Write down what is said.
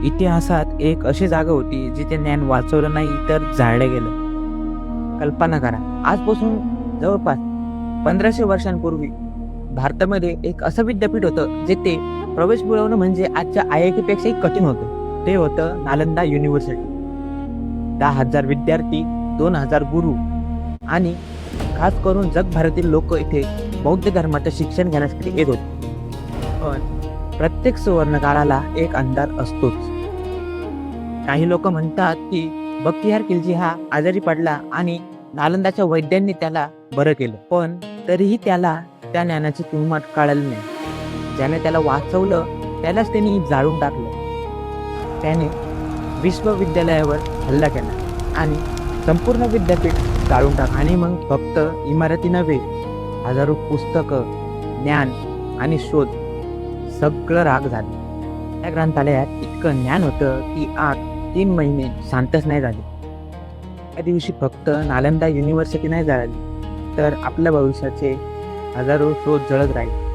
इतिहासात एक अशी जागा होती जिथे ज्ञान वाचवलं नाही तर जाळलं गेलं. कल्पना करा, आजपासून जवळपास 1500 वर्षांपूर्वी भारतामध्ये एक असं विद्यापीठ होतं जिथे प्रवेश मिळवणं म्हणजे आजच्या IIT पेक्षाही कठीण होतं. ते होतं नालंदा युनिव्हर्सिटी. 10,000 विद्यार्थी, 2,000 गुरु आणि खास करून जगभरातील लोक इथे बौद्ध धर्माचं शिक्षण घेण्यासाठी येत होते. पण प्रत्येक सुवर्णकाळाला एक अंधार असतोच. काही लोक म्हणतात की बख्तियार खिलजी हा आजारी पडला आणि नालंदाच्या वैद्यांनी त्याला बरं केलं, पण तरीही त्याला त्या ज्ञानाची किंमत कळली नाही. ज्याने त्याला वाचवलं त्यालाच त्यांनी जाळून टाकलं. त्याने विश्वविद्यालयावर हल्ला केला आणि संपूर्ण विद्यापीठ जाळून टाकलं. आणि मग फक्त इमारती नव्हे, हजारो पुस्तकं, ज्ञान आणि शोध सगळं राग झालं. त्या ग्रंथालयात इतकं ज्ञान होतं की आग 3 महिने शांतच नाही झाली. त्या दिवशी फक्त नालंदा युनिव्हर्सिटी नाही जळाली, तर आपल्या भविष्याचे हजारो शोध जळत राहिले.